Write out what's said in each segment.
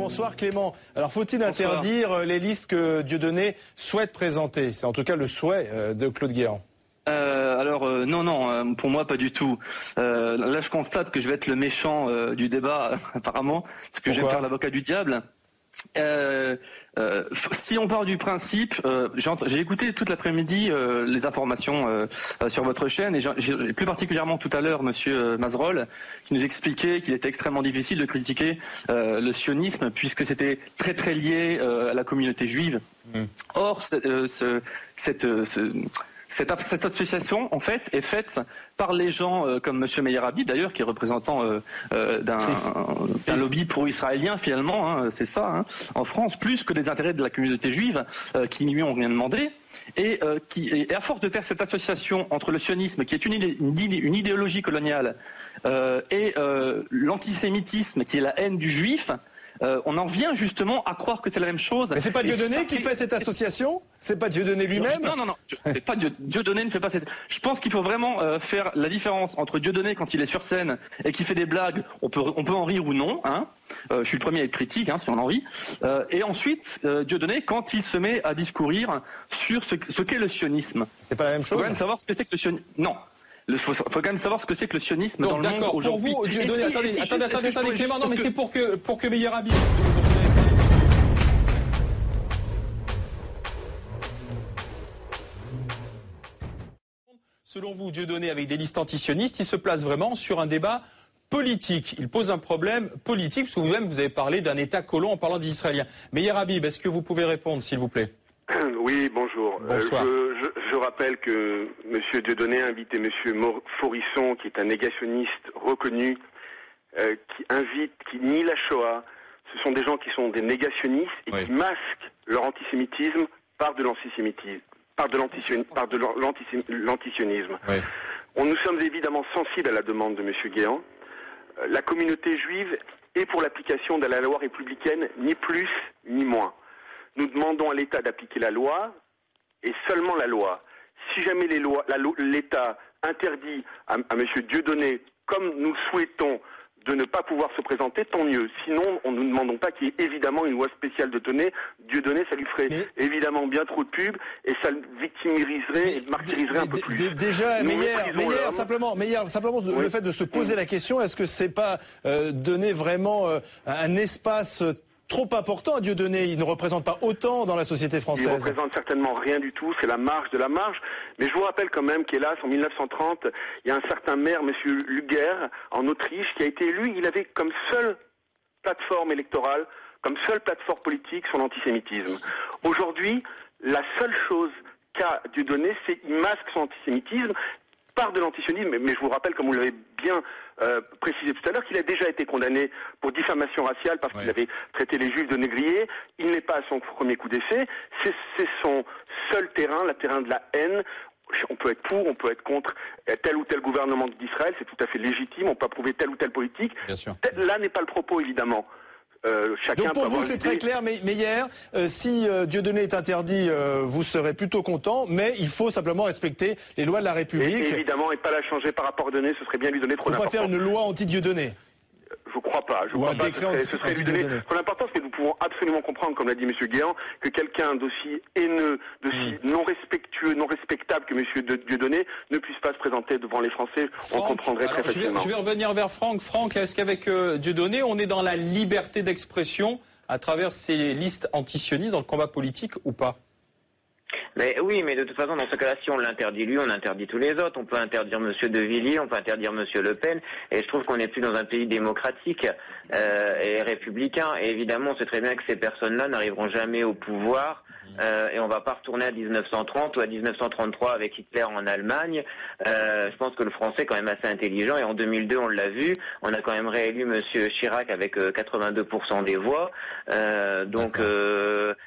Bonsoir Clément. Alors faut-il interdire les listes que Dieudonné souhaite présenter? C'est en tout cas le souhait de Claude Guéant. Non, pour moi pas du tout. Là je constate que je vais être le méchant du débat apparemment, parce que je vais me faire l'avocat du diable. Si on part du principe, j'ai écouté toute l'après-midi les informations sur votre chaîne et j'ai plus particulièrement tout à l'heure Monsieur Mazerolle qui nous expliquait qu'il était extrêmement difficile de critiquer le sionisme puisque c'était très très lié à la communauté juive. Or cette association, en fait, est faite par les gens comme Monsieur Meyer Habib, d'ailleurs, qui est représentant d'un lobby pro-israélien, finalement, hein, c'est ça, hein, en France, plus que des intérêts de la communauté juive, qui ne lui ont rien demandé. Et à force de faire cette association entre le sionisme, qui est une idéologie coloniale, et l'antisémitisme, qui est la haine du juif, on en vient justement à croire que c'est la même chose. Mais c'est pas Dieudonné qui fait cette association? C'est pas Dieudonné lui-même? Non. C'est pas Dieudonné ne fait pas cette. Je pense qu'il faut vraiment faire la différence entre Dieudonné quand il est sur scène et qui fait des blagues. On peut en rire ou non. Hein. Je suis le premier à être critique, hein, si on en rit. Et ensuite, Dieudonné quand il se met à discourir sur ce qu'est le sionisme. C'est pas la même chose. Il faut quand même savoir ce que c'est que le sionisme. Non. Il faut quand même savoir ce que c'est que le sionisme dans le monde aujourd'hui. Pour vous, Dieudonné, attendez, Clément, non, mais c'est pour que Meyer Habib. Selon vous, Dieudonné, avec des listes antisionistes, il se place vraiment sur un débat politique. Il pose un problème politique, parce que vous-même, vous avez parlé d'un État colon en parlant des Israéliens. Meyer Habib, est-ce que vous pouvez répondre, s'il vous plaît? Oui, bonjour. Bonsoir. Je rappelle que M. Dieudonné a invité M. Forisson, qui est un négationniste reconnu, qui nie la Shoah. Ce sont des gens qui sont des négationnistes et qui masquent leur antisémitisme par de l'antisémitisme, par de l'antisionisme. Oui. Nous sommes évidemment sensibles à la demande de M. Guéant. La communauté juive est pour l'application de la loi républicaine, ni plus ni moins. Nous demandons à l'État d'appliquer la loi, et seulement la loi. Si jamais l'État interdit à M. Dieudonné, comme nous souhaitons, de ne pas pouvoir se présenter, tant mieux. Sinon, nous ne demandons pas qu'il y ait évidemment une loi spéciale de Dieudonné, ça lui ferait évidemment bien trop de pub, et ça le victimiserait et martyriserait un peu plus. Déjà, Meyer, simplement, le fait de se poser la question, est-ce que c'est pas donner vraiment un espace trop important à Dieudonné? Il ne représente pas autant dans la société française. Il ne représente certainement rien du tout, c'est la marge de la marge. Mais je vous rappelle quand même qu'hélas, en 1930, il y a un certain maire, M. Luger, en Autriche, qui a été élu. Il avait comme seule plateforme électorale, comme seule plateforme politique, son antisémitisme. Aujourd'hui, la seule chose qu'a Dieudonné, c'est qu'il masque son antisémitisme par de l'antisionisme, mais je vous rappelle, comme vous l'avez bien précisé tout à l'heure, qu'il a déjà été condamné pour diffamation raciale parce qu'il avait traité les juifs de négriers. Il n'est pas à son premier coup d'essai. C'est son seul terrain, le terrain de la haine. On peut être pour, on peut être contre tel ou tel gouvernement d'Israël, c'est tout à fait légitime, on peut approuver telle ou telle politique. Bien sûr. Là n'est pas le propos, évidemment. Donc pour vous c'est très clair, mais Meyer, si Dieudonné est interdit, vous serez plutôt content, mais il faut simplement respecter les lois de la République. Et évidemment, et pas la changer par rapport à Dieudonné, ce serait bien lui donner trop d'importance. Faut pas faire une loi anti-Dieudonné. Je crois pas. Ou un décret anti-Dieudonné. Trop d'importance, mais nous pouvons absolument comprendre, comme l'a dit M. Guéant, que quelqu'un d'aussi haineux, d'aussi non respectueux, non respectable que M. Dieudonné ne puisse pas se présenter devant les Français. On comprendrait très facilement. Je vais revenir vers Franck. Franck, est-ce qu'avec Dieudonné, on est dans la liberté d'expression à travers ces listes antisionistes dans le combat politique ou pas? Mais oui, mais de toute façon, dans ce cas-là, si on l'interdit lui, on interdit tous les autres. On peut interdire Monsieur De Villiers, on peut interdire Monsieur Le Pen. Et je trouve qu'on n'est plus dans un pays démocratique et républicain. Et évidemment, on sait très bien que ces personnes-là n'arriveront jamais au pouvoir. Et on va pas retourner à 1930 ou à 1933 avec Hitler en Allemagne. Je pense que le français est quand même assez intelligent et en 2002 on l'a vu, on a quand même réélu Monsieur Chirac avec 82% des voix. Donc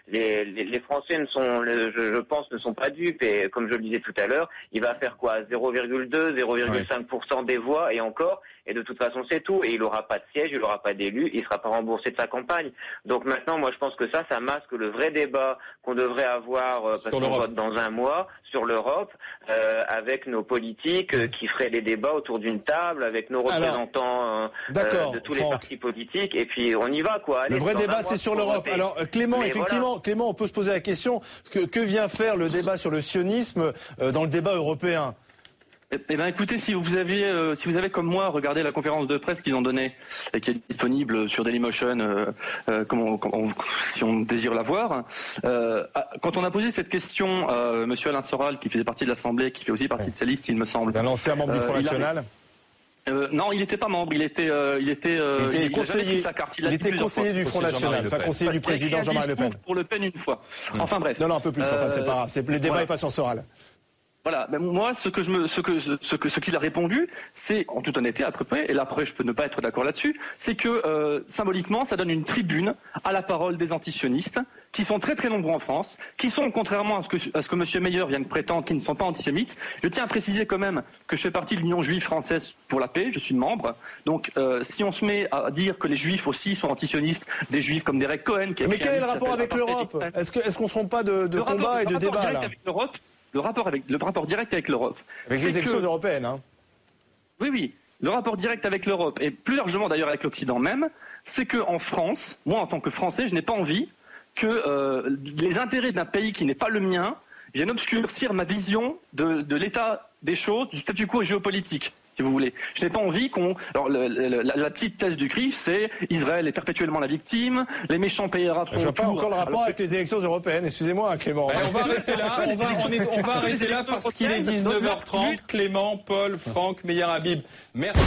les Français je pense, ne sont pas dupes et comme je le disais tout à l'heure, il va faire quoi 0,2, 0,5% des voix et encore. et de toute façon c'est tout. Et il n'aura pas de siège, il n'aura pas d'élu, il ne sera pas remboursé de sa campagne. Donc maintenant, moi je pense que ça masque le vrai débat qu'on devrait avoir parce qu'on vote dans un mois sur l'Europe, avec nos politiques qui feraient des débats autour d'une table, avec nos représentants de tous les partis politiques, et puis on y va quoi. Allez, le vrai débat c'est sur l'Europe. Alors Clément, effectivement, voilà. Clément, on peut se poser la question, que vient faire le débat sur le sionisme dans le débat européen? Eh bien, écoutez, si vous avez comme moi regardé la conférence de presse qu'ils ont donnée et qui est disponible sur Dailymotion, si on désire la voir, quand on a posé cette question à Monsieur Alain Soral, qui faisait partie de l'Assemblée, qui fait aussi partie de sa liste, il me semble. Un ancien membre du Front National. Non, il n'était pas membre. Il était conseiller. Sa carte. Il était conseiller du Front National, enfin conseiller du président Jean-Marie Le Pen. Pour Le Pen une fois. Enfin bref. Non, un peu plus. Enfin, c'est pas grave. Le débat est pas sur Soral. Voilà, ben moi ce qu'il a répondu, c'est en toute honnêteté à peu près, et là après je peux ne pas être d'accord là-dessus, c'est que symboliquement ça donne une tribune à la parole des antisionistes qui sont très très nombreux en France, qui sont contrairement à ce que monsieur Meyer vient de prétendre, qui ne sont pas antisémites. Je tiens à préciser quand même que je fais partie de l'Union juive française pour la paix, je suis membre. Donc si on se met à dire que les juifs aussi sont antisionistes, des juifs comme Derek Cohen qui a mais quel est le rapport avec l'Europe? Est-ce qu'on ne se trompe pas de combat et de débat là? Le rapport direct avec l'Europe. Avec les élections européennes, hein. Oui. Le rapport direct avec l'Europe, et plus largement d'ailleurs avec l'Occident même, c'est qu'en France, moi en tant que Français, je n'ai pas envie que les intérêts d'un pays qui n'est pas le mien viennent obscurcir ma vision de l'état des choses, du statu quo géopolitique, si vous voulez. Je n'ai pas envie qu'on... Alors, la petite thèse du CRIF, c'est Israël est perpétuellement la victime, les méchants payera trop. Je vois pas encore le rapport avec les élections européennes. Excusez-moi, Clément. On va arrêter là. On va arrêter là parce qu'il est 19h30. Clément, Paul, Franck, Meyer Habib. Merci.